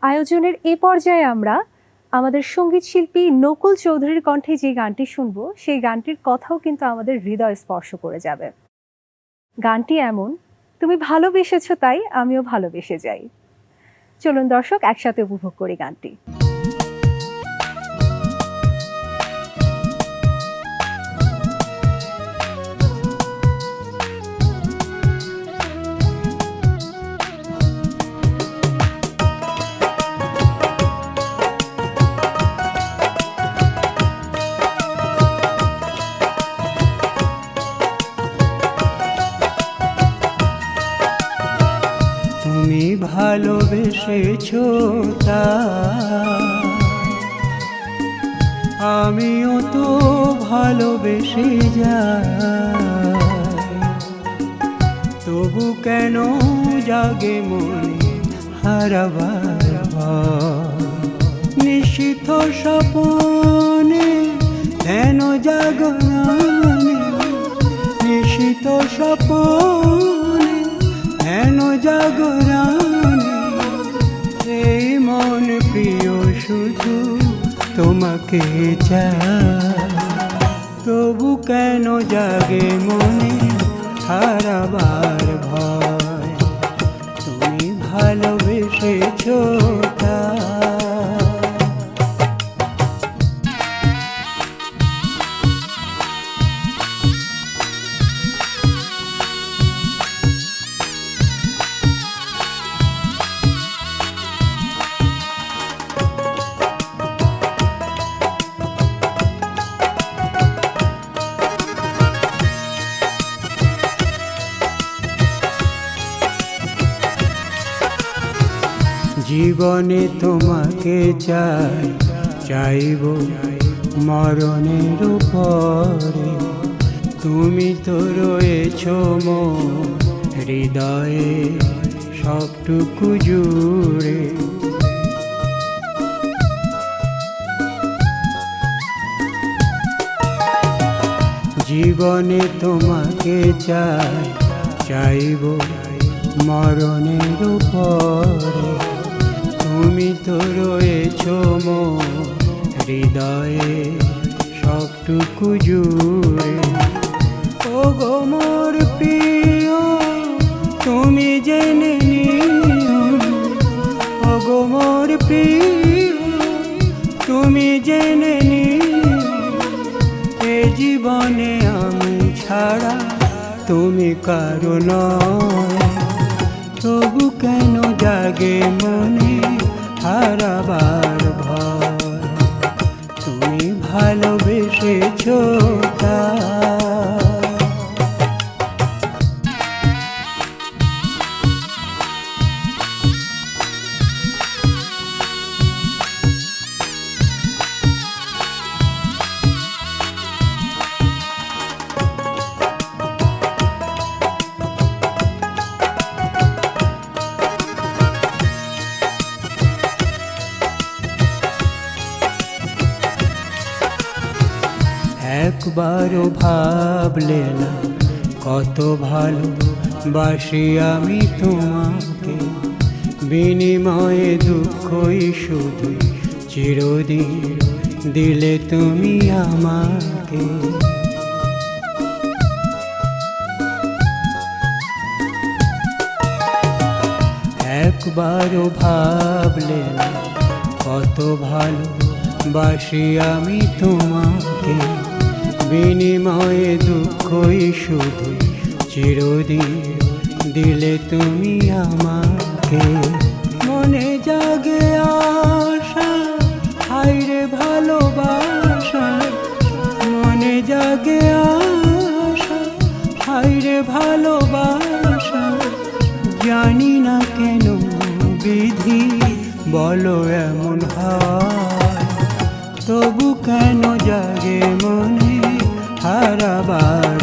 আয়োজনের এই পর্যায়ে আমরা আমাদের সঙ্গীত শিল্পী নকুল চৌধুরীর কণ্ঠে যে গানটি শুনবো সেই গানটির কথাও কিন্তু আমাদের হৃদয় স্পর্শ করে যাবে। গানটি এমন, তুমি ভালোবেসেছো তাই আমিও ভালোবেসে যাই। চলুন দর্শক একসাথে উপভোগ করি গানটি। তুমি ভালোবেসেছো তাই আমিও তো ভালোবেসে যাই, তবু কেন জাগে মনে হারাবার ভয়। নিশীথ স্বপনে কেন জাগরণে, নিশীথ স্বপনে কেন জাগরণে, এই মন প্রিয় শুধু তোমাকে চায়, তবু কেন জাগে মনে হারাবার ভয়। তুমি ভালোবেসেছো তাই। জীবনে তোমাকে চাই, চাইব মরণের পরে। তুমি তো রয়েছো মোর হৃদয়ে সবটুকু জুড়ে। জীবনে তোমাকে চাই, চাইব মরণের পরে। তুমি তো রয়েছো মোর হৃদয়ে সবটুকু জুড়ে। ও গো মোর প্রিয় তুমি জেনে নিও, ও গো মোর প্রিয় তুমি জেনে নিও, এ জীবনে আমি ছাড়া তুমি কারো নয়, তবু কেন জাগে মনে হারাবার ভয়। তুমি ভালোবেসেছো তাই। একবারও ভাবলে না কত ভালোবাসি আমি তোমাকে, বিনিময়ে দুঃখই শুধু চিরদিন দিলে তুমি আমাকে। একবারও ভাবলে না কত ভালোবাসি আমি তোমাকে, বিনিময়ে দুঃখই শুধু চিরদিন দিলে তুমি আমাকে। মনে জাগে আশা হায়রে ভালোবাসা, মনে জাগে আশা হায়রে ভালোবাসা। জানি না কেন বিধি বলো এমন হয়, তবু কেন জাগে মনে হারাবার